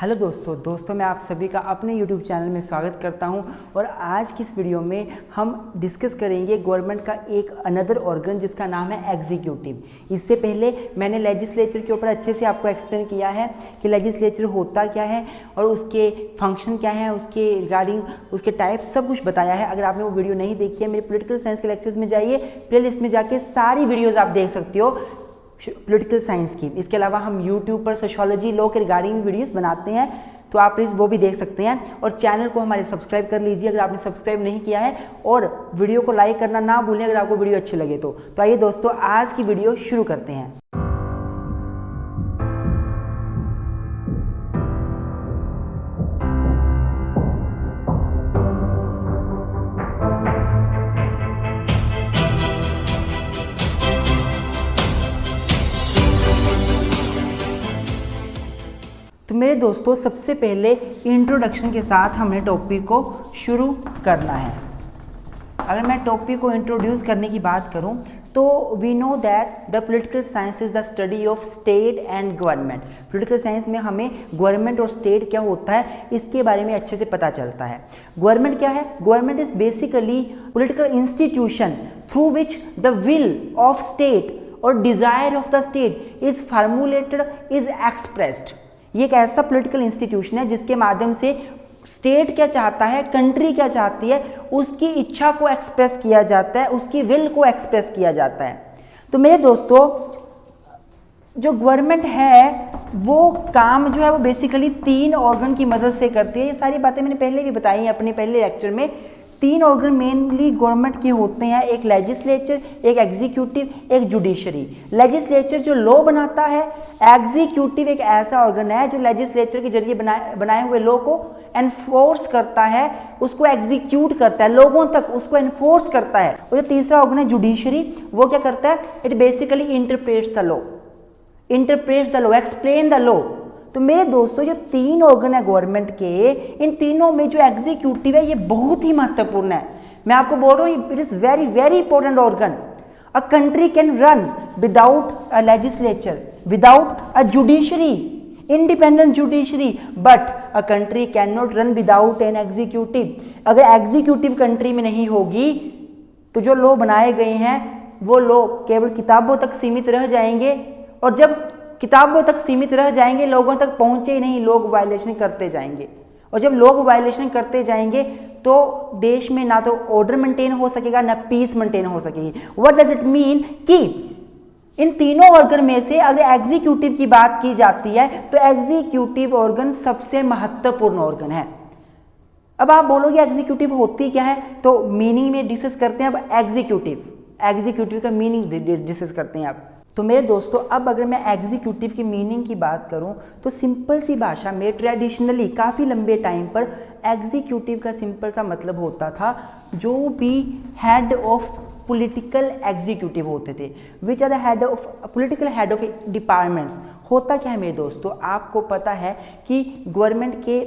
Hello दोस्तों मैं आप सभी का अपने YouTube चैनल में स्वागत करता हूं और आज की इस वीडियो में हम डिस्कस करेंगे गवर्नमेंट का एक अनदर ऑर्गन जिसका नाम है एग्जीक्यूटिव। इससे पहले मैंने लेजिस्लेचर के ऊपर अच्छे से आपको एक्सप्लेन किया है कि लेजिस्लेचर होता क्या है और उसके फंक्शन क्या है, उसके रिगार्डिंग उसके टाइप सब कुछ बताया है। अगर आपने वो वीडियो नहीं देखी है मेरे पॉलिटिकल साइंस के लेक्चर्स में जाइए, प्लेलिस्ट में जाके सारी वीडियोज़ आप देख सकते हो पॉलिटिकल साइंस की। इसके अलावा हम YouTube पर सोशियोलॉजी लॉ के रिगार्डिंग वीडियोस बनाते हैं, तो आप प्लीज़ वो भी देख सकते हैं। और चैनल को हमारे सब्सक्राइब कर लीजिए अगर आपने सब्सक्राइब नहीं किया है, और वीडियो को लाइक करना ना भूलें अगर आपको वीडियो अच्छी लगे तो। आइए दोस्तों आज की वीडियो शुरू करते हैं। तो मेरे दोस्तों सबसे पहले इंट्रोडक्शन के साथ हमें टॉपिक को शुरू करना है। अगर मैं टॉपिक को इंट्रोड्यूस करने की बात करूं तो we know that the political science is the study of state and government. Political science में हमें गवर्नमेंट और स्टेट क्या होता है इसके बारे में अच्छे से पता चलता है। गवर्नमेंट क्या है? Government is basically political institution through which the will of state और desire of the state is formulated, is expressed. ये एक ऐसा पॉलिटिकल इंस्टीट्यूशन है जिसके माध्यम से स्टेट क्या चाहता है, कंट्री क्या चाहती है, उसकी इच्छा को एक्सप्रेस किया जाता है, उसकी विल को एक्सप्रेस किया जाता है। तो मेरे दोस्तों जो गवर्नमेंट है वो काम जो है वो बेसिकली 3 ऑर्गन की मदद से करती है। ये सारी बातें मैंने पहले भी बताई हैं अपने पहले लेक्चर में। 3 ऑर्गन मेनली गवर्नमेंट के होते हैं, एक लेजिस्लेचर, एक एग्जीक्यूटिव, एक जुडिशरी। लेजिस्लेचर जो लॉ बनाता है, एग्जीक्यूटिव एक ऐसा ऑर्गन है जो लेजिस्लेचर के जरिए बनाए हुए लॉ को एनफोर्स करता है, उसको एग्जीक्यूट करता है, लोगों तक उसको एनफोर्स करता है। और जो तीसरा ऑर्गन है जुडिशरी, वो क्या करता है? It basically interprets the law, explain the law. तो मेरे दोस्तों जो 3 ऑर्गन है गवर्नमेंट के, इन तीनों में जो एग्जीक्यूटिव है ये बहुत ही महत्वपूर्ण है। मैं आपको बोल रहा हूँ it is very very important organ. A country can run without a legislature, without a judiciary, independent judiciary, but a country can not run without an executive. अगर एग्जीक्यूटिव कंट्री में नहीं होगी तो जो लॉ बनाए गए हैं वो लॉ केवल किताबों तक सीमित रह जाएंगे, और जब किताबों तक सीमित रह जाएंगे लोगों तक पहुंचे ही नहीं, लोग वायलेशन करते जाएंगे। और जब लोग वायलेशन करते जाएंगे तो देश में ना तो ऑर्डर मेंटेन हो सकेगा ना पीस मेंटेन हो सकेगी। व्हाट डज इट मीन कि इन तीनों ऑर्गन में से अगर एग्जीक्यूटिव की बात की जाती है तो एग्जीक्यूटिव ऑर्गन सबसे महत्वपूर्ण ऑर्गन है। अब आप बोलोगे एग्जीक्यूटिव होती क्या है, तो मीनिंग में डिस्कस करते हैं। अब एग्जीक्यूटिव का मीनिंग डिस्कस करते हैं आप। तो मेरे दोस्तों अब अगर मैं एग्जीक्यूटिव की मीनिंग की बात करूं तो सिंपल सी भाषा में ट्रेडिशनली काफ़ी लंबे टाइम पर एग्जीक्यूटिव का सिंपल सा मतलब होता था जो भी हेड ऑफ पॉलिटिकल एग्जीक्यूटिव होते थे, which are the head of political head of departments. होता क्या है मेरे दोस्तों, आपको पता है कि गवर्नमेंट के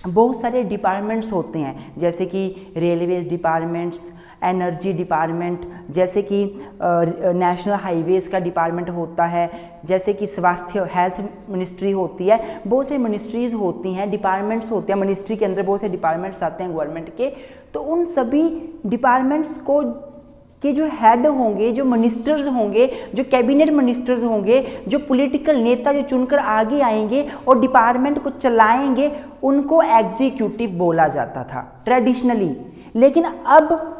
बहुत सारे डिपार्टमेंट्स होते हैं, जैसे कि रेलवेज डिपार्टमेंट्स, एनर्जी डिपार्टमेंट, जैसे कि नेशनल हाईवेज का डिपार्टमेंट होता है, जैसे कि स्वास्थ्य हेल्थ मिनिस्ट्री होती है। बहुत से मिनिस्ट्रीज होती हैं, डिपार्टमेंट्स होते हैं, मिनिस्ट्री के अंदर बहुत से डिपार्टमेंट्स आते हैं गवर्नमेंट के। तो उन सभी डिपार्टमेंट्स को के जो हेड होंगे, जो मिनिस्टर्स होंगे, जो कैबिनेट मिनिस्टर्स होंगे, जो पॉलिटिकल नेता जो चुनकर आगे आएंगे और डिपार्टमेंट को चलाएंगे, उनको एग्जीक्यूटिव बोला जाता था ट्रेडिशनली। लेकिन अब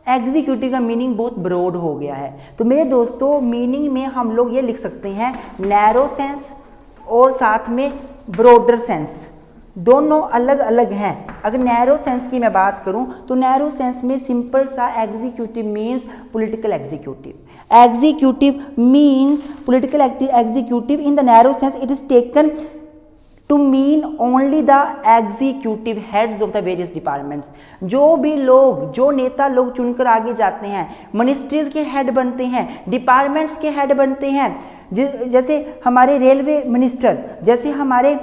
एग्जीक्यूटिव का मीनिंग बहुत ब्रॉड हो गया है। तो मेरे दोस्तों मीनिंग में हम लोग ये लिख सकते हैं नैरो सेंस और साथ में ब्रॉडर सेंस, दोनों अलग अलग हैं। अगर नैरो सेंस की मैं बात करूं तो नैरो सेंस में सिंपल सा executive means political executive. Executive means political executive in the narrow sense it is taken to mean only the executive heads of the various departments. जो भी लोग, जो नेता लोग चुनकर आगे जाते हैं, मिनिस्ट्रीज के हेड बनते हैं, डिपार्टमेंट्स के हेड बनते हैं, जैसे हमारे रेलवे मिनिस्टर, जैसे हमारे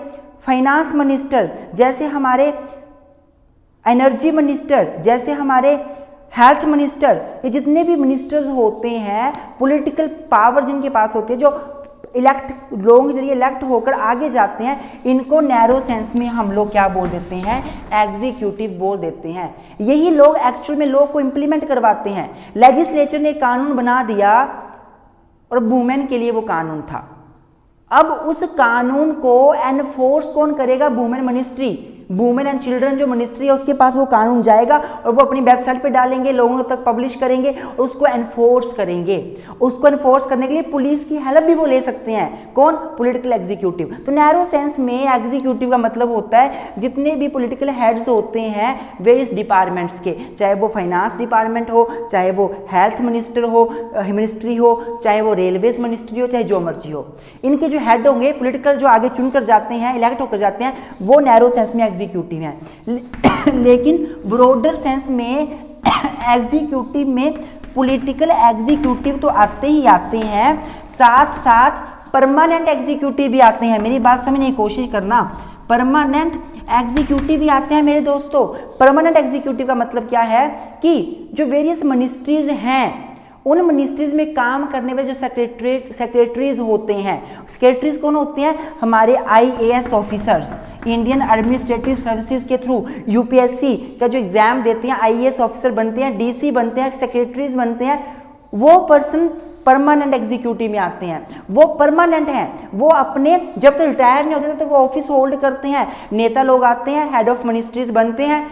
फाइनेंस मिनिस्टर, जैसे हमारे एनर्जी मिनिस्टर, जैसे हमारे हेल्थ मिनिस्टर, ये जितने भी मिनिस्टर्स होते हैं, पॉलिटिकल पावर जिनके पास होती है, जो इलेक्ट लोगों के जरिए इलेक्ट होकर आगे जाते हैं, इनको नैरो सेंस में हम लोग क्या बोल देते हैं, एग्जीक्यूटिव बोल देते हैं। यही लोग एक्चुअल में लॉ को इंप्लीमेंट करवाते हैं। लेजिस्लेचर ने कानून बना दिया और वुमेन के लिए वो कानून था, अब उस कानून को एनफोर्स कौन करेगा, women ministry, women and children जो मिनिस्ट्री है उसके पास वो कानून जाएगा और वो अपनी वेबसाइट पे डालेंगे, लोगों तक पब्लिश करेंगे और उसको एनफोर्स करेंगे। उसको एनफोर्स करने के लिए पुलिस की हेल्प भी वो ले सकते हैं, कौन, पॉलिटिकल एग्जीक्यूटिव। तो नैरो सेंस में एग्जीक्यूटिव का मतलब होता है जितने भी पॉलिटिकल हेड्स होते हैं वेरियस डिपार्टमेंट्स के, चाहे वो फाइनेंस डिपार्टमेंट हो, चाहे वो हेल्थ मिनिस्टर हो, मिनिस्ट्री हो, चाहे वो रेलवेज मिनिस्ट्री हो, चाहे जो मर्जी हो, इनके जो हेड होंगे पॉलिटिकल जो आगे चुनकर जाते हैं, इलेक्ट होकर जाते हैं, वो नैरो सेंस में एग्जीक्यूटिव है। लेकिन ब्रॉडर सेंस में एग्जीक्यूटिव में पॉलिटिकल एग्जीक्यूटिव तो आते ही आते हैं, साथ साथ परमानेंट एग्जीक्यूटिव भी आते हैं। मेरी बात समझने की कोशिश करना, परमानेंट एग्जीक्यूटिव भी आते हैं मेरे दोस्तों। परमानेंट एग्जीक्यूटिव का मतलब क्या है कि जो वेरियस मिनिस्ट्रीज हैं उन मिनिस्ट्रीज में काम करने वाले जो सेक्रेटरीज होते हैं, सेक्रेटरीज कौन होते हैं, हमारे IAS officers, Indian administrative services के थ्रू यूपीएससी का जो एग्जाम देते हैं, IAS ऑफिसर बनते हैं, DC बनते हैं, सेक्रेटरीज बनते हैं, वो पर्सन परमानेंट एग्जीक्यूटिव में आते हैं। वो परमानेंट हैं, वो अपने जब तक रिटायर नहीं होते तब वो ऑफिस होल्ड करते हैं। नेता लोग आते हैं, हेड ऑफ मिनिस्ट्रीज बनते हैं,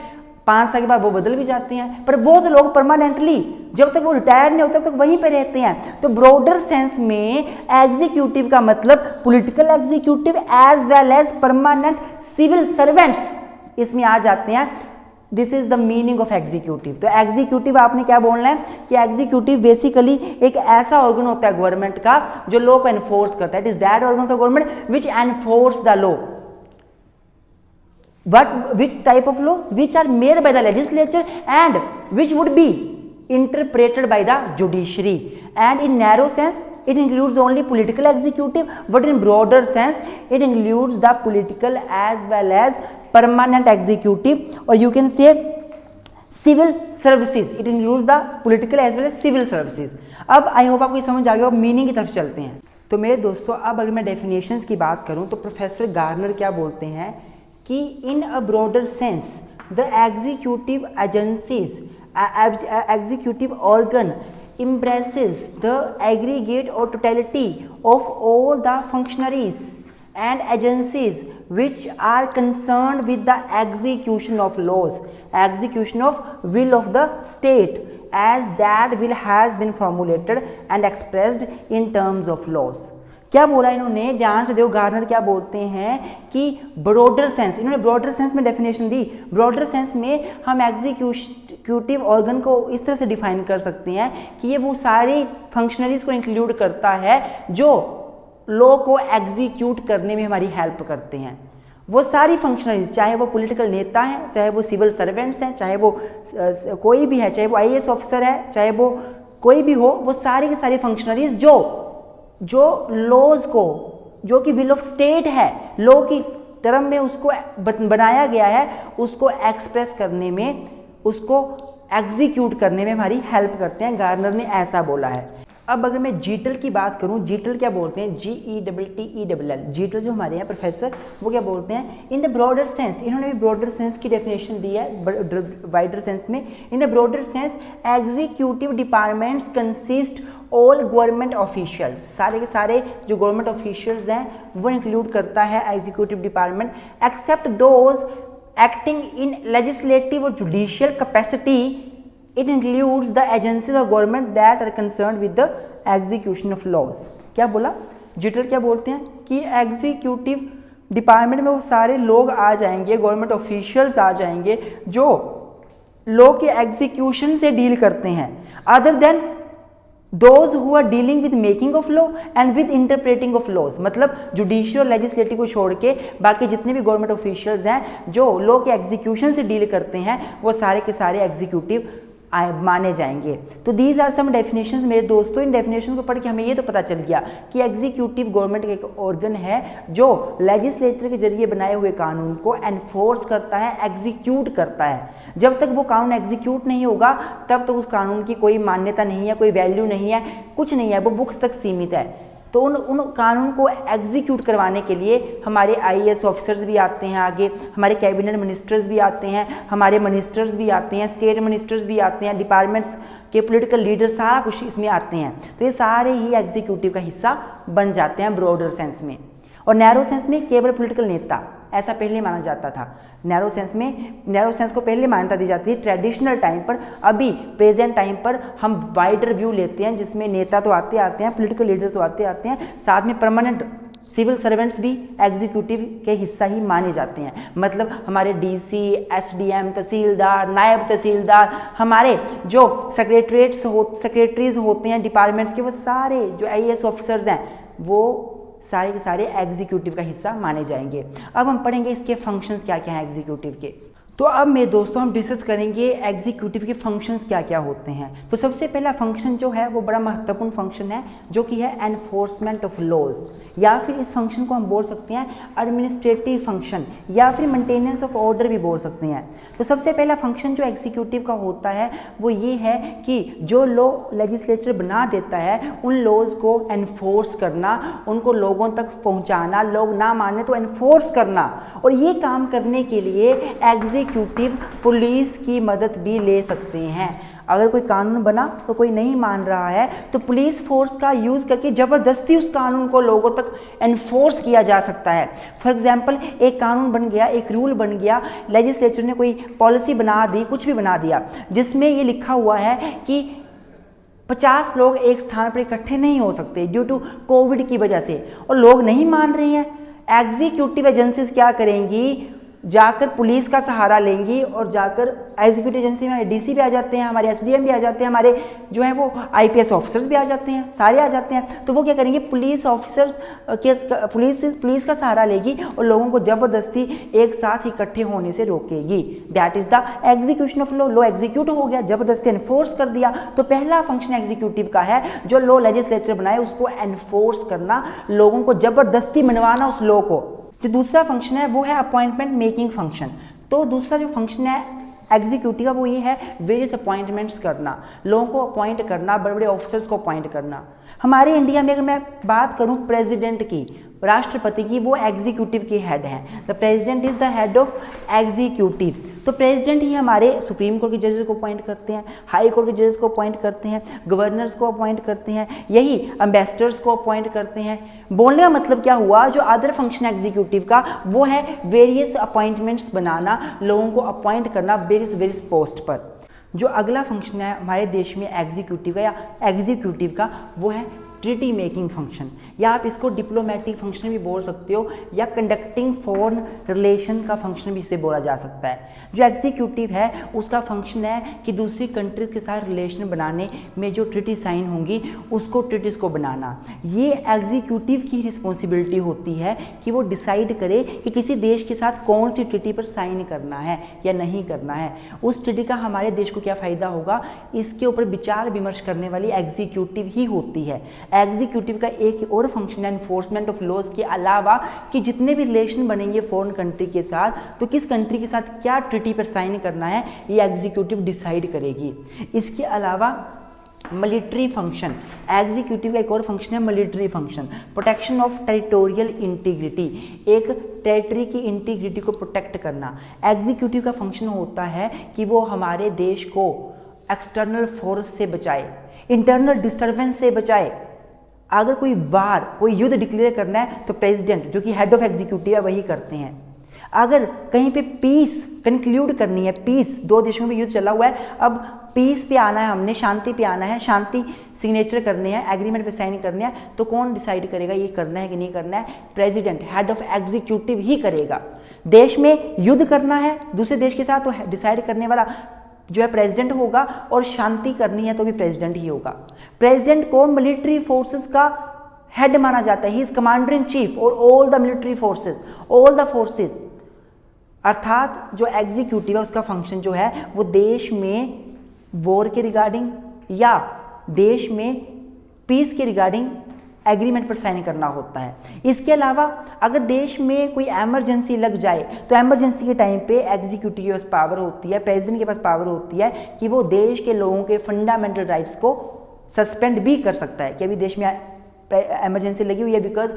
5 साल के बाद वो बदल भी जाते हैं, पर वो तो लोग परमानेंटली जब तक वो रिटायर नहीं होते तब तक वहीं पे रहते हैं। तो ब्रॉडर सेंस में एग्जीक्यूटिव का मतलब political executive as well as permanent civil servants इसमें आ जाते हैं। This is the meaning of executive. तो एग्जीक्यूटिव आपने क्या बोलना है कि एग्जीक्यूटिव बेसिकली एक ऐसा ऑर्गन होता है गवर्नमेंट का जो लॉ को एनफोर्स करता है। It is that organ of the government which enforce the law. which type of law? Which are made by the legislature and which would be interpreted by the judiciary. And in narrow sense it includes only political executive, but in broader sense it includes the political as well as permanent executive, or you can say civil services. It includes the political as well as civil services. अब I hope आपको समझ आ गया। अब meaning की तरफ चलते हैं। तो मेरे दोस्तों अब अगर मैं डेफिनेशंस की बात करूं तो प्रोफेसर गार्नर क्या बोलते हैं कि in a broader sense the executive agencies executive organ embraces the aggregate or totality of all the functionaries and agencies which are concerned with the execution of laws, execution of will of the state, as that will has been formulated and expressed in terms of laws. क्या बोला इन्होंने, ध्यान से देखो Garner क्या बोलते हैं कि ब्रॉडर सेंस, इन्होंने ब्रॉडर सेंस में डेफिनेशन दी। ब्रॉडर सेंस में हम एग्जीक्यूटिव ऑर्गन को इस तरह से डिफाइन कर सकते हैं कि ये वो सारी फंक्शनरीज को इंक्लूड करता है जो लॉ को एग्जीक्यूट करने में हमारी हेल्प करते हैं। वो सारी फंक्शनरीज, चाहे वो पॉलिटिकल नेता हैं, चाहे वो सिविल सर्वेंट्स हैं, चाहे वो कोई भी है, चाहे वो IAS ऑफिसर है, चाहे वो कोई भी हो, वो सारी की सारी फंक्शनरीज जो लॉज को, जो कि विल ऑफ स्टेट है, लॉ की टर्म में उसको बनाया गया है, उसको एक्सप्रेस करने में, उसको एग्जीक्यूट करने में हमारी हेल्प करते हैं। गार्नर ने ऐसा बोला है। अब अगर मैं जीटल की बात करूं, जीटल क्या बोलते हैं, GETTELL, जीटल जो हमारे हैं प्रोफेसर वो क्या बोलते हैं, इन द ब्रॉडर सेंस, इन्होंने भी ब्रॉडर सेंस की डेफिनेशन दी है वाइडर सेंस में। In the broader sense executive departments consist all government officials, सारे के सारे जो गवर्नमेंट ऑफिशियल्स हैं वो इंक्लूड करता है executive department, except those acting in legislative और judicial capacity. It includes the agencies of government that are concerned with the execution of laws. क्या बोला जीटल, क्या बोलते हैं कि एग्जीक्यूटिव डिपार्टमेंट में वो सारे लोग आ जाएंगे, गवर्नमेंट ऑफिशियल्स आ जाएंगे जो लॉ के एग्जीक्यूशन से डील करते हैं, other than those who are dealing with making of law and with interpreting of laws. मतलब जुडिशियल और लेजिस्लेटिव को छोड़ के बाकी जितने भी गवर्नमेंट ऑफिशियल्स हैं जो लॉ के एग्जीक्यूशन से डील करते हैं वो सारे के सारे एग्जीक्यूटिव माने जाएंगे। तो दीज आर सम डेफिनेशंस मेरे दोस्तों। इन डेफिनेशन को पढ़ के हमें ये तो पता चल गया कि एग्जीक्यूटिव गवर्नमेंट का एक ऑर्गन है जो लेजिस्लेचर के जरिए बनाए हुए कानून को एनफोर्स करता है, एग्जीक्यूट करता है। जब तक वो कानून एग्जीक्यूट नहीं होगा तब तक उस कानून की कोई मान्यता नहीं है, कोई वैल्यू नहीं है, कुछ नहीं है, वो बुक्स तक सीमित है। तो उन कानून को एग्जीक्यूट करवाने के लिए हमारे IAS ऑफिसर्स भी आते हैं, आगे हमारे कैबिनेट मिनिस्टर्स भी आते हैं, हमारे मिनिस्टर्स भी आते हैं, स्टेट मिनिस्टर्स भी आते हैं, डिपार्टमेंट्स के पॉलिटिकल लीडर, सारा कुछ इसमें आते हैं। तो ये सारे ही एग्जीक्यूटिव का हिस्सा बन जाते हैं ब्रॉडर सेंस में। और नैरो सेंस में केवल पॉलिटिकल नेता, ऐसा पहले माना जाता था। नैरो सेंस को पहले मान्यता दी जाती है ट्रेडिशनल टाइम पर। अभी प्रेजेंट टाइम पर हम वाइडर व्यू लेते हैं, जिसमें नेता तो आते हैं, पॉलिटिकल लीडर तो आते हैं, साथ में परमानेंट सिविल सर्वेंट्स भी एग्जीक्यूटिव के हिस्सा ही माने जाते हैं। मतलब हमारे DC, SDM, तहसीलदार, नायब तहसीलदार, हमारे जो सेक्रेटरीज होते हैं डिपार्टमेंट्स के, वो सारे जो IAS ऑफिसर्स हैं वो सारे के सारे एग्जीक्यूटिव का हिस्सा माने जाएंगे। अब हम पढ़ेंगे इसके फंक्शंस क्या क्या हैं एग्जीक्यूटिव के। तो अब मेरे दोस्तों हम डिस्कस करेंगे एग्जीक्यूटिव के फंक्शंस क्या क्या होते हैं। तो सबसे पहला फंक्शन जो है वो बड़ा महत्वपूर्ण फंक्शन है, जो कि है एनफोर्समेंट ऑफ लॉज, या फिर इस फंक्शन को हम बोल सकते हैं एडमिनिस्ट्रेटिव फंक्शन, या फिर मेंटेनेंस ऑफ ऑर्डर भी बोल सकते हैं। तो सबसे पहला फंक्शन जो एग्जीक्यूटिव का होता है वो ये है कि जो लॉ लेजिस्लेचर बना देता है उन लॉज को एनफोर्स करना, उनको लोगों तक पहुँचाना, लोग ना माने तो एनफोर्स करना। और ये काम करने के लिए एग्जीक्यूटिव पुलिस की मदद भी ले सकते हैं। अगर कोई कानून बना तो कोई नहीं मान रहा है तो पुलिस फोर्स का यूज़ करके ज़बरदस्ती उस कानून को लोगों तक एनफोर्स किया जा सकता है। फॉर एग्जांपल एक कानून बन गया, एक रूल बन गया, लेजिस्लेचर ने कोई पॉलिसी बना दी, कुछ भी बना दिया, जिसमें ये लिखा हुआ है कि 50 लोग एक स्थान पर इकट्ठे नहीं हो सकते ड्यू टू कोविड की वजह से, और लोग नहीं मान रहे हैं। एग्जीक्यूटिव एजेंसीज क्या करेंगी, जाकर पुलिस का सहारा लेंगी और जाकर एग्जीक्यूटिव एजेंसी में DC भी आ जाते हैं, हमारे SDM भी आ जाते हैं, हमारे जो है वो IPS ऑफिसर्स भी आ जाते हैं, सारे आ जाते हैं। तो वो क्या करेंगे, पुलिस ऑफिसर्स के पुलिस का सहारा लेगी और लोगों को ज़बरदस्ती एक साथ इकट्ठे होने से रोकेगी। That is the execution of law. Law execute हो गया, ज़बरदस्ती एनफोर्स कर दिया। तो पहला फंक्शन एग्जीक्यूटिव का है, जो लॉ लेजिस्लेचर बनाए उसको एनफोर्स करना, लोगों को ज़बरदस्ती मनवाना उस लॉ को। जो दूसरा फंक्शन है वो है अपॉइंटमेंट मेकिंग फंक्शन। तो दूसरा जो फंक्शन है एग्जीक्यूटिव का वो ये है वेरियस अपॉइंटमेंट्स करना, लोगों को अपॉइंट करना, बड़े बड़े ऑफिसर्स को अपॉइंट करना। हमारे इंडिया में अगर मैं बात करूं प्रेसिडेंट की, राष्ट्रपति की, वो एग्जीक्यूटिव के हेड हैं। The president is the head of executive. तो प्रेसिडेंट ही हमारे सुप्रीम कोर्ट के जजेस को अपॉइंट करते हैं, हाई कोर्ट के जजेस को अपॉइंट करते हैं, गवर्नर्स को अपॉइंट करते हैं, यही एम्बेसडर्स को अपॉइंट करते हैं। बोलने का मतलब क्या हुआ, जो अदर फंक्शन एग्जीक्यूटिव का वो है वेरियस अपॉइंटमेंट्स बनाना, लोगों को अपॉइंट करना वेरियस पोस्ट पर। जो अगला फंक्शन है हमारे देश में एग्जीक्यूटिव का वो है ट्रीटी मेकिंग फंक्शन, या आप इसको डिप्लोमेटिक फंक्शन भी बोल सकते हो, या कंडक्टिंग फॉरेन रिलेशन का फंक्शन भी इसे बोला जा सकता है। जो एग्जीक्यूटिव है उसका फंक्शन है कि दूसरी कंट्रीज के साथ रिलेशन बनाने में जो ट्रीटी साइन होंगी उसको ट्रीटीज़ को बनाना। ये एग्जीक्यूटिव की रिस्पॉन्सिबिलिटी होती है कि वो डिसाइड करे कि किसी देश के साथ कौन सी ट्रीटी पर साइन करना है या नहीं करना है, उस ट्रीटी का हमारे देश को क्या फ़ायदा होगा, इसके ऊपर विचार विमर्श करने वाली एग्जीक्यूटिव ही होती है। एग्जीक्यूटिव का एक और फंक्शन है एनफोर्समेंट ऑफ लॉज के अलावा कि जितने भी रिलेशन बनेंगे फॉरेन कंट्री के साथ, तो किस कंट्री के साथ क्या ट्रीटी पर साइन करना है ये एग्जीक्यूटिव डिसाइड करेगी। इसके अलावा मिलिट्री फंक्शन, एग्जीक्यूटिव का एक और फंक्शन है military function, protection of territorial integrity, एक टेरिटरी की इंटीग्रिटी को प्रोटेक्ट करना। एग्जीक्यूटिव का फंक्शन होता है कि वो हमारे देश को एक्सटर्नल फोर्स से बचाए, इंटरनल डिस्टर्बेंस से बचाए। अगर कोई वार, कोई युद्ध डिक्लेयर करना है तो प्रेसिडेंट जो कि हेड ऑफ एग्जीक्यूटिव है वही करते हैं। अगर कहीं पे पीस कंक्लूड करनी है, पीस, दो देशों में युद्ध चला हुआ है, अब पीस पे आना है, हमने शांति पे आना है, शांति सिग्नेचर करने हैं, एग्रीमेंट पे साइन करने हैं, तो कौन डिसाइड करेगा ये करना है कि नहीं करना है? प्रेसिडेंट, हेड ऑफ एग्जीक्यूटिव ही करेगा। देश में युद्ध करना है दूसरे देश के साथ तो डिसाइड करने वाला जो है प्रेसिडेंट होगा, और शांति करनी है तो भी प्रेसिडेंट ही होगा। प्रेसिडेंट को मिलिट्री फोर्सेस का हेड माना जाता है, he is commander in chief और all the military forces, all the forces. अर्थात जो एग्जीक्यूटिव है उसका फंक्शन जो है वो देश में वॉर के रिगार्डिंग या देश में पीस के रिगार्डिंग एग्रीमेंट पर साइन करना होता है। इसके अलावा अगर देश में कोई एमरजेंसी लग जाए तो एमरजेंसी के टाइम पे एग्जीक्यूटिव के पास पावर होती है, प्रेसिडेंट के पास पावर होती है कि वो देश के लोगों के फंडामेंटल राइट्स को सस्पेंड भी कर सकता है कि अभी देश में इमरजेंसी लगी हुई है बिकॉज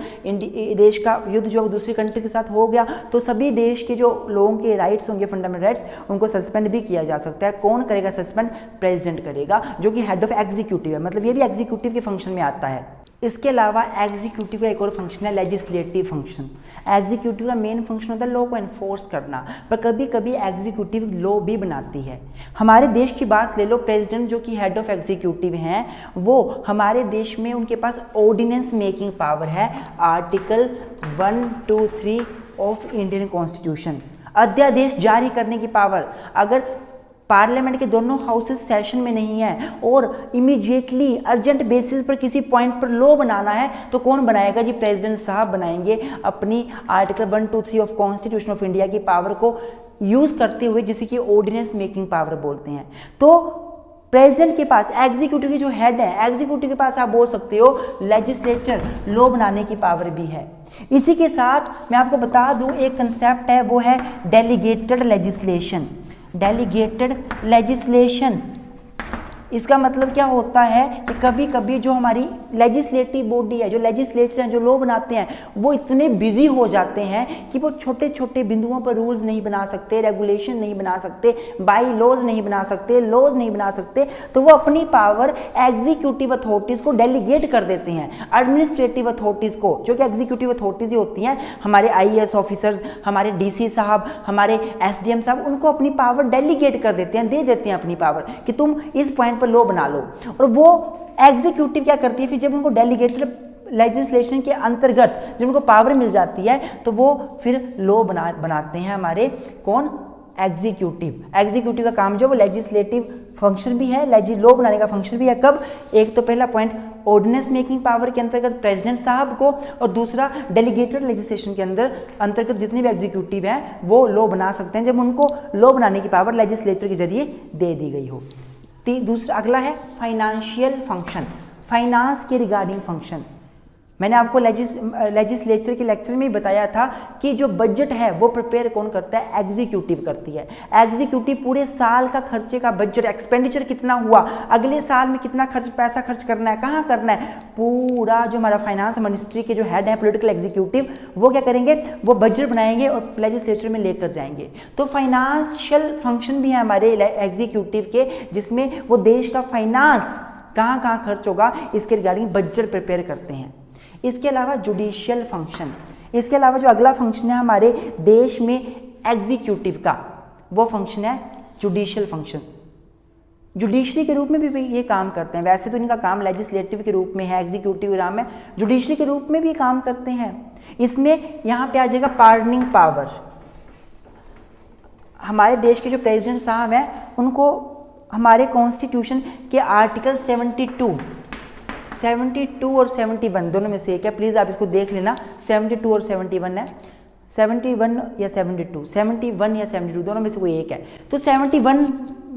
देश का युद्ध जो दूसरी कंट्री के साथ हो गया, तो सभी देश के जो लोगों के राइट्स होंगे, फंडामेंटल राइट्स, उनको सस्पेंड भी किया जा सकता है। कौन करेगा सस्पेंड? प्रेसिडेंट करेगा, जो कि हेड ऑफ एग्जीक्यूटिव है, मतलब ये भी एग्जीक्यूटिव के फंक्शन में आता है। इसके अलावा एग्जीक्यूटिव का एक और फंक्शन है लेजिस्लेटिव फंक्शन। एग्जीक्यूटिव का मेन फंक्शन होता है लॉ को एनफोर्स करना, पर कभी कभी एग्जीक्यूटिव लॉ भी बनाती है। हमारे देश की बात ले लो, प्रेसिडेंट जो कि हेड ऑफ एग्जीक्यूटिव हैं, वो हमारे देश में उनके पास ऑर्डिनेंस मेकिंग पावर है। आर्टिकल 1, 2, 3 ऑफ इंडियन कॉन्स्टिट्यूशन, अध्यादेश जारी करने की पावर। अगर पार्लियामेंट के दोनों हाउसेस सेशन में नहीं है और इमीडिएटली अर्जेंट बेसिस पर किसी पॉइंट पर लॉ बनाना है, तो कौन बनाएगा जी? प्रेसिडेंट साहब बनाएंगे, अपनी article 1, 2, 3 of constitution of India की पावर को यूज करते हुए, जिसे कि ऑर्डिनेंस मेकिंग पावर बोलते हैं। तो प्रेसिडेंट के पास, एग्जीक्यूटिव के जो हेड है, एग्जीक्यूटिव के पास आप बोल सकते हो लेजिस्लेचर, लॉ बनाने की पावर भी है। इसी के साथ मैं आपको बता दूं एक कंसेप्ट है, वो है डेलीगेटेड लेजिस्लेशन। डेलीगेटेड लेजिस्लेशन, इसका मतलब क्या होता है कि कभी कभी जो हमारी लेजिस्लेटिव बॉडी है, जो लेजिस्लेचर हैं, जो लॉ बनाते हैं, वो इतने बिजी हो जाते हैं कि वो छोटे छोटे बिंदुओं पर रूल्स नहीं बना सकते, रेगुलेशन नहीं बना सकते, बाई लॉज नहीं बना सकते, लॉज नहीं बना सकते, तो वो अपनी पावर एग्जीक्यूटिव अथॉरिटीज़ को डेलीगेट कर देते हैं, एडमिनिस्ट्रेटिव अथॉरिटीज़ को, जो कि एग्जीक्यूटिव अथॉरिटीज़ ही होती हैं, हमारे IAS ऑफिसर्स, हमारे DC साहब, हमारे SDM साहब, उनको अपनी पावर डेलीगेट कर देते हैं, दे देते हैं अपनी पावर कि तुम इस पॉइंट पर लॉ बना लो। और वो एग्जीक्यूटिव क्या करती है, फिर जब उनको डेलीगेटेड लेजिस्लेशन के अंतर्गत जब उनको पावर मिल जाती है, तो वो फिर लॉ बनाते हैं हमारे कौन? एग्जीक्यूटिव। एग्जीक्यूटिव का काम जो वो लेजिस्लेटिव फंक्शन भी है, लॉ बनाने का फंक्शन भी है। कब? एक तो पहला पॉइंट ऑर्डिनेंस मेकिंग पावर के अंतर्गत प्रेसिडेंट साहब को, और दूसरा डेलीगेटेड लेजिस्लेशन के अंतर्गत जितने भी एग्जीक्यूटिव हैं वो लॉ बना सकते हैं, जब उनको लॉ बनाने की पावर लेजिस्लेचर के जरिए दे दी गई हो। दूसरा अगला है फाइनेंशियल फंक्शन, फाइनेंस के रिगार्डिंग फंक्शन। मैंने आपको लेजिस्लेचर के लेक्चर में ही बताया था कि जो बजट है वो प्रिपेयर कौन करता है? एग्जीक्यूटिव करती है। एग्जीक्यूटिव पूरे साल का खर्चे का बजट, एक्सपेंडिचर कितना हुआ, अगले साल में कितना पैसा खर्च करना है, कहाँ करना है, पूरा जो हमारा फाइनेंस मिनिस्ट्री के जो हेड है पॉलिटिकल एग्जीक्यूटिव, वो क्या करेंगे? वो बजट बनाएंगे और लेजिस्लेचर में लेकर जाएंगे। तो फाइनेंशियल फंक्शन भी है हमारे एग्जीक्यूटिव के, जिसमें वो देश का फाइनेंस कहाँ कहाँ खर्च होगा इसके रिगार्डिंग बजट प्रिपेयर करते हैं। इसके अलावा जुडिशियल फंक्शन, इसके अलावा जो अगला फंक्शन है हमारे देश में एग्जीक्यूटिव का, वो फंक्शन है जुडिशियल फंक्शन। जुडिशरी के रूप में भी ये काम करते हैं। वैसे तो इनका काम लेजिस्लेटिव के रूप में है, एग्जीक्यूटिव के नाम है, जुडिशरी के रूप में भी काम करते हैं। इसमें यहाँ पे आ जाएगा पार्डनिंग पावर। हमारे देश के जो प्रेसिडेंट साहब हैं, उनको हमारे कॉन्स्टिट्यूशन के आर्टिकल 72 और 71 दोनों में से एक है, प्लीज़ आप इसको देख लेना। 72 और 71 है, 71 या 72, 71 या 72 दोनों में से कोई एक है। तो 71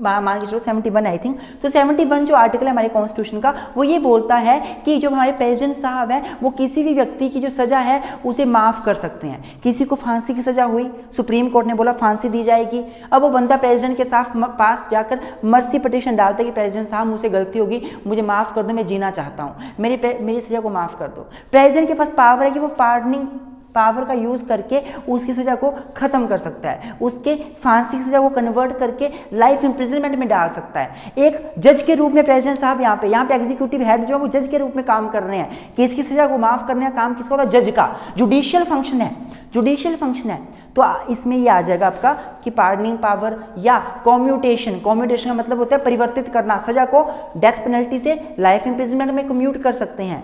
मान के चलो 71 आई थिंक। तो 71 जो आर्टिकल है हमारे कॉन्स्टिट्यूशन का, वो ये बोलता है कि जो हमारे प्रेसिडेंट साहब हैं वो किसी भी व्यक्ति की जो सज़ा है उसे माफ़ कर सकते हैं। किसी को फांसी की सज़ा हुई, सुप्रीम कोर्ट ने बोला फांसी दी जाएगी, अब वो बंदा प्रेसिडेंट के साथ पास जाकर मर्सी पिटीशन डालता है कि प्रेसिडेंट साहब मुझसे गलती होगी, मुझे माफ़ कर दो, मैं जीना चाहता हूँ, मेरी सज़ा को माफ़ कर दो। प्रेसिडेंट के पास पावर है कि वो पार्डनिंग पावर का यूज़ करके उसकी सज़ा को ख़त्म कर सकता है, उसके फांसी की सज़ा को कन्वर्ट करके लाइफ इम्प्रिजनमेंट में डाल सकता है। एक जज के रूप में प्रेसिडेंट साहब यहाँ पे एग्जीक्यूटिव हेड जो है वो जज के रूप में काम कर रहे हैं कि इसकी सज़ा को माफ़ करने का काम किसका होता है? जज का। जुडिशियल फंक्शन है, जुडिशियल फंक्शन है। तो इसमें ये आ जाएगा आपका कि पार्डनिंग पावर या कॉम्यूटेशन। कॉम्यूटेशन का मतलब होता है परिवर्तित करना, सज़ा को डेथ पेनल्टी से लाइफ इम्प्रिजनमेंट में कम्यूट कर सकते हैं।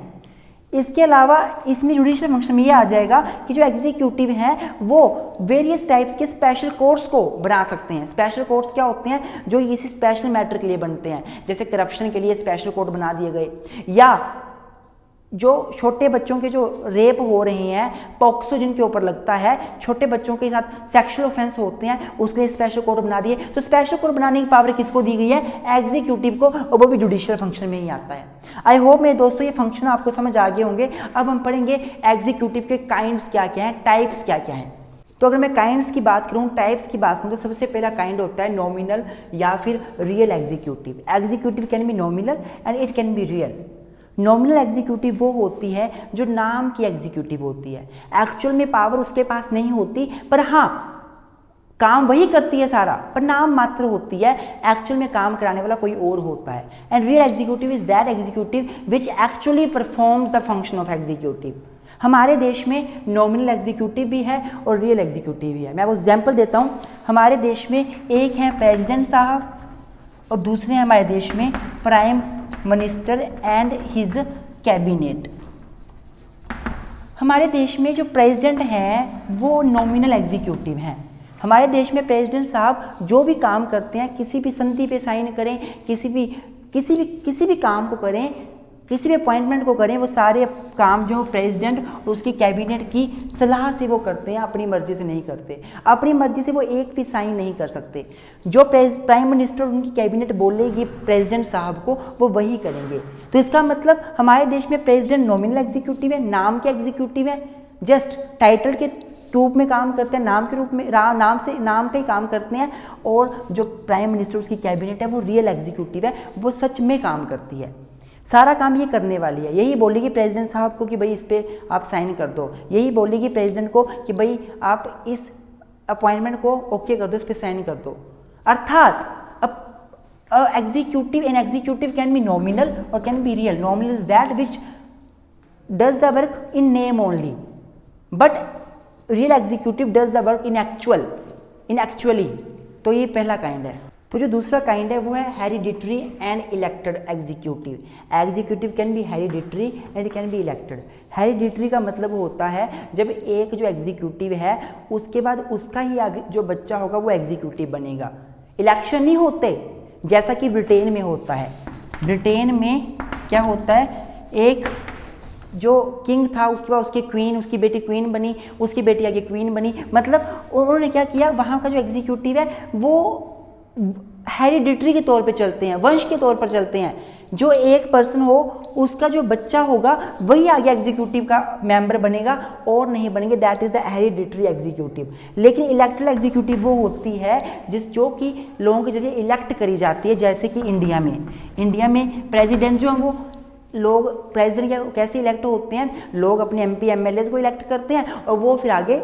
इसके अलावा इसमें जुडिशियल फंक्शन में ये आ जाएगा कि जो एग्जीक्यूटिव हैं वो वेरियस टाइप्स के स्पेशल कोर्ट्स को बना सकते हैं। स्पेशल कोर्ट्स क्या होते हैं? जो इसी स्पेशल मैटर के लिए बनते हैं, जैसे करप्शन के लिए स्पेशल कोर्ट बना दिए गए, या जो छोटे बच्चों के जो रेप हो रहे हैं, पॉक्सो जिनके ऊपर लगता है, छोटे बच्चों के साथ सेक्सुअल ऑफेंस होते हैं, उसके लिए स्पेशल कोर्ट बना दिए। तो स्पेशल कोर्ट बनाने की पावर किसको दी गई है? एग्जीक्यूटिव को, और वो भी जुडिशियल फंक्शन में ही आता है। आई होप मेरे दोस्तों ये फंक्शन आपको समझ आ गए होंगे। अब हम पढ़ेंगे एग्जीक्यूटिव के काइंड्स क्या क्या हैं, टाइप्स क्या क्या हैं। तो अगर मैं काइंड्स की बात करूं, टाइप्स की बात करूं, तो सबसे पहला काइंड होता है नॉमिनल या फिर real executive. Executive can be nominal and it can be real. Nominal executive वो होती है जो नाम की एग्जीक्यूटिव होती है, एक्चुअल में पावर उसके पास नहीं होती, पर हाँ काम वही करती है सारा, पर नाम मात्र होती है, एक्चुअल में काम कराने वाला कोई और होता है। And real executive is that executive which actually performs the function of executive. हमारे देश में नॉमिनल एग्जीक्यूटिव भी है और रियल एग्जीक्यूटिव भी है। मैं आपको एग्जांपल देता हूँ। हमारे देश में एक है प्रेसिडेंट साहब और दूसरे हैं हमारे देश में prime minister and his cabinet. हमारे देश में जो प्रेसिडेंट हैं वो नॉमिनल एग्जीक्यूटिव हैं। हमारे देश में प्रेसिडेंट साहब जो भी काम करते हैं, किसी भी संधि पे साइन करें, किसी भी काम को करें, किसी भी अपॉइंटमेंट को करें, वो सारे काम जो प्रेसिडेंट और उसकी कैबिनेट की सलाह से वो करते हैं, अपनी मर्जी से नहीं करते। अपनी मर्जी से वो एक भी साइन नहीं कर सकते। जो प्राइम मिनिस्टर और उनकी कैबिनेट बोलेगी प्रेसिडेंट साहब को, वो वही करेंगे। तो इसका मतलब हमारे देश में प्रेसिडेंट नॉमिनल एग्जीक्यूटिव है, नाम के एग्जीक्यूटिव है, जस्ट टाइटल के रूप में काम करते हैं, नाम के रूप में नाम का ही काम करते हैं। और जो प्राइम मिनिस्टर उसकी कैबिनेट है वो रियल एग्जीक्यूटिव है, वो सच में काम करती है, सारा काम ये करने वाली है। यही बोलेगी प्रेसिडेंट साहब को कि भाई इस पर आप साइन कर दो, यही बोलेगी प्रेसिडेंट को कि भाई आप इस अपॉइंटमेंट को ओके कर दो, इस पर साइन कर दो। अर्थात an executive can be nominal और can be real. Nominal is that which does the work in name only, but real executive does the work in actually. तो ये पहला काइंड है। तो जो दूसरा काइंड है वो है hereditary and elected executive. Executive can B hereditary and can be elected. Hereditary का मतलब होता है जब एक जो एग्जीक्यूटिव है उसके बाद उसका ही जो बच्चा होगा वो एग्जीक्यूटिव बनेगा। इलेक्शन नहीं होते जैसा कि ब्रिटेन में होता है। ब्रिटेन में क्या होता है, एक जो किंग था उसके बाद उसकी क्वीन, उसकी बेटी क्वीन बनी, उसकी बेटी आगे क्वीन बनी। मतलब उन्होंने क्या किया, वहाँ का जो एग्जीक्यूटिव है वो हेरिडिटरी के तौर पे चलते हैं, वंश के तौर पर चलते हैं। जो एक पर्सन हो उसका जो बच्चा होगा वही आगे एग्जीक्यूटिव का मेंबर बनेगा और नहीं बनेंगे, that is the hereditary executive. लेकिन इलेक्टेड एग्जीक्यूटिव वो होती है जो कि लोगों के जरिए इलेक्ट करी जाती है। जैसे कि इंडिया में प्रेसिडेंट जो है वो लोग, प्रेसिडेंट कैसे इलेक्ट होते हैं, लोग अपने MP MLAs को इलेक्ट करते हैं और वो फिर आगे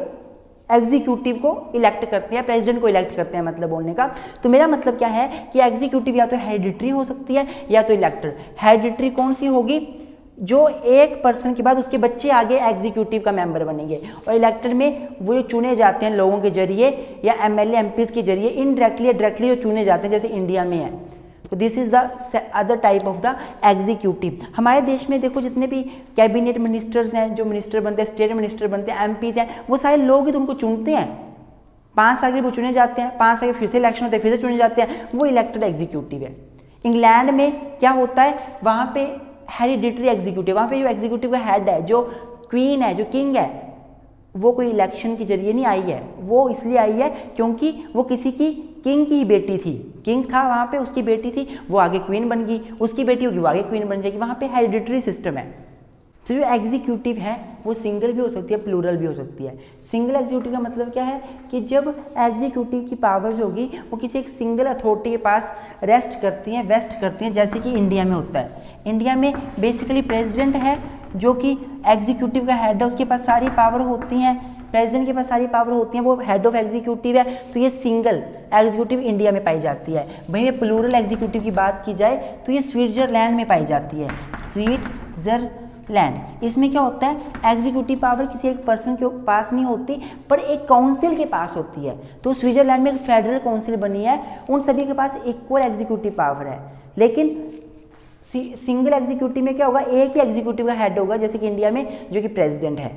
एग्जीक्यूटिव को इलेक्ट करते हैं, प्रेसिडेंट को इलेक्ट करते हैं, मतलब बोलने का। तो मेरा मतलब क्या है कि एग्जीक्यूटिव या तो हेरिडिटरी हो सकती है या तो इलेक्टेड। हेरिडिटरी कौन सी होगी, जो एक पर्सन के बाद उसके बच्चे आगे एग्जीक्यूटिव का मेंबर बनेंगे। और इलेक्टेड में वो चुने जाते हैं लोगों के जरिए या MLA MPs के जरिए, इनडायरेक्टली या डायरेक्टली जो चुने जाते हैं, जैसे इंडिया में है। तो this is the other type of the executive. हमारे देश में देखो जितने भी कैबिनेट मिनिस्टर्स हैं, जो मिनिस्टर बनते हैं, स्टेट मिनिस्टर बनते हैं, MPs हैं, वो सारे लोग ही तो उनको चुनते हैं। 5 साल के वो चुने जाते हैं, 5 साल के फिर से इलेक्शन होते हैं, फिर से चुने जाते हैं, वो इलेक्टेड एग्जीक्यूटिव है। इंग्लैंड में क्या होता है, वहाँ पे हेरिडिटरी एग्जीक्यूटिव, वहाँ पे जो एग्जीक्यूटिव का हेड है, जो क्वीन है, जो किंग है, वो कोई इलेक्शन के जरिए नहीं आई है, वो इसलिए आई है क्योंकि वो किसी की किंग की ही बेटी थी। किंग था वहाँ पे, उसकी बेटी थी, वो आगे क्वीन बन गई, उसकी बेटी होगी वो आगे क्वीन बन जाएगी। वहाँ पे हेरिडिटरी सिस्टम है। तो जो एग्जीक्यूटिव है वो सिंगल भी हो सकती है, प्लूरल भी हो सकती है। सिंगल एग्जीक्यूटिव का मतलब क्या है कि जब एग्जीक्यूटिव की पावर्स होगी वो किसी एक सिंगल अथॉरिटी के पास वेस्ट करती हैं, जैसे कि इंडिया में होता है। इंडिया में बेसिकली प्रेसिडेंट है जो कि एग्जीक्यूटिव का हेड है, उसके पास सारी पावर होती हैं, प्रेसिडेंट के पास सारी पावर होती हैं, वो हेड ऑफ एग्जीक्यूटिव है। तो ये सिंगल एग्जीक्यूटिव इंडिया में पाई जाती है। वहीं प्लूरल एग्जीक्यूटिव की बात की जाए तो ये स्विट्जरलैंड में पाई जाती है, स्विट्जरलैंड। इसमें क्या होता है, एग्जीक्यूटिव पावर किसी एक पर्सन के पास नहीं होती पर एक काउंसिल के पास होती है। तो स्विट्जरलैंड में एक फेडरल काउंसिल बनी है, उन सभी के पास इक्वल एग्जीक्यूटिव पावर है। लेकिन सिंगल एग्जीक्यूटिव में क्या होगा, एक ही एग्जीक्यूटिव का हेड होगा, जैसे कि इंडिया में जो कि प्रेसिडेंट है।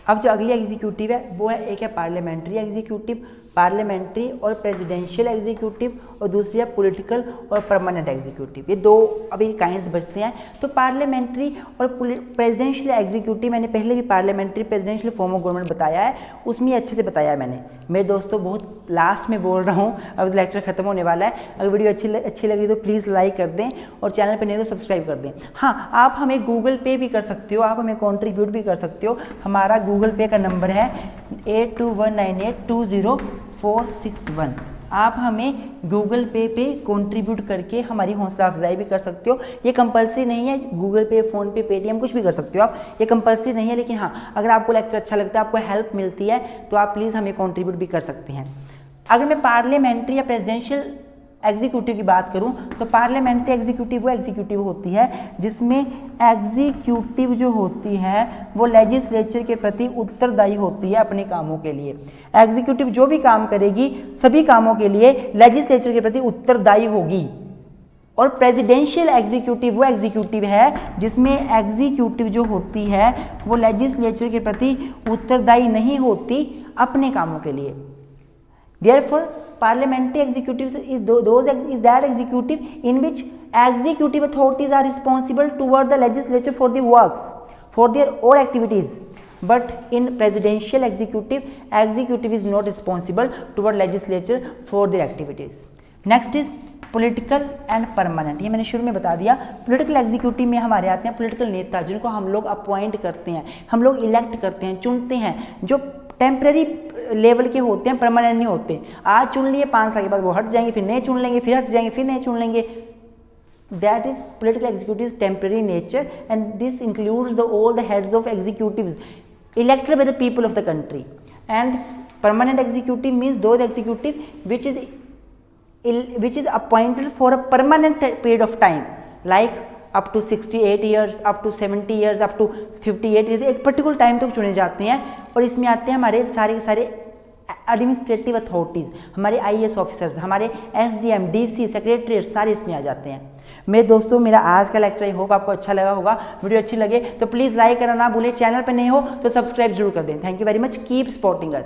अब जो अगली एग्जीक्यूटिव है वो है, एक है पार्लियामेंट्री एग्जीक्यूटिव, पार्लियामेंट्री और प्रेसिडेंशियल एग्जीक्यूटिव, और दूसरी है पॉलिटिकल और परमानेंट एग्जीक्यूटिव। ये दो अभी काइंड्स बचते हैं। तो पार्लियामेंट्री और प्रेसिडेंशियल एग्जीक्यूटिव, मैंने पहले भी parliamentary presidential form of government बताया है, उसमें अच्छे से बताया है मैंने। मेरे दोस्तों बहुत लास्ट में बोल रहा हूँ, अब लेक्चर खत्म होने वाला है। अगर वीडियो अच्छी लगी तो प्लीज़ लाइक कर दें और चैनल पर नहीं तो सब्सक्राइब कर दें। हाँ, आप हमें गूगल पे भी कर सकते हो, आप हमें कॉन्ट्रीब्यूट भी कर सकते हो। हमारा गूगल पे का नंबर है 8219820461। आप हमें गूगल पे कंट्रीब्यूट करके हमारी हौसला अफजाई भी कर सकते हो। ये कंपलसरी नहीं है, गूगल पे, फ़ोनपे, पेटीएम कुछ भी कर सकते हो आप, ये कंपलसरी नहीं है। लेकिन हाँ, अगर आपको लेक्चर अच्छा लगता है, आपको हेल्प मिलती है, तो आप प्लीज़ हमें कंट्रीब्यूट भी कर सकते हैं। अगर मैं पार्लियामेंट्री या प्रेसिडेंशियल एग्जीक्यूटिव की बात करूं तो पार्लियामेंट्री एग्जीक्यूटिव वो एग्जीक्यूटिव होती है जिसमें एग्जीक्यूटिव जो होती है वो लेजिस्लेचर के प्रति उत्तरदायी होती है अपने कामों के लिए। एग्जीक्यूटिव जो भी काम करेगी सभी कामों के लिए लेजिस्लेचर के प्रति उत्तरदायी होगी। और प्रेसिडेंशियल एग्जीक्यूटिव वो एग्जीक्यूटिव है जिसमें एग्जीक्यूटिव जो होती है वो लेजिस्लेचर के प्रति उत्तरदायी नहीं होती अपने कामों के लिए। Therefore, parliamentary executives is that executive in which executive authorities are responsible toward the legislature for the works, for their own activities. But in presidential executive is not responsible toward legislature for their activities. Next is political and permanent. ये मैंने शुरू में बता दिया। Political executive में हमारे आते हैं पॉलिटिकल नेता जिनको हम लोग अपॉइंट करते हैं, हम लोग इलेक्ट करते हैं, चुनते हैं, जो टेम्परेरी लेवल के होते हैं, परमानेंट नहीं होते। आज चुन लिए, 5 साल के बाद वो हट जाएंगे, फिर नए चुन लेंगे, फिर हट जाएंगे, फिर नए चुन लेंगे। That is political executive temporary nature and this includes all the heads of executives elected by the people of the country. And permanent executive means those executive which is appointed for a permanent period of time, like up to 68 years, up to 70 years, up to 58 years, एक particular time तक चुने जाते हैं। और इसमें आते हैं हमारे सारे एडमिनिस्ट्रेटिव अथॉरिटीज़, हमारे IAS ऑफिसर्स, हमारे SDM, DC, सेक्रेटरी, सारे इसमें आ जाते हैं। मेरे दोस्तों, मेरा आज का लेक्चर आई होप आपको अच्छा लगा होगा। वीडियो अच्छी लगे तो प्लीज़ लाइक करना ना भूलें, चैनल पर नहीं हो तो सब्सक्राइब जरूर कर दें। Thank you very much, keep supporting us.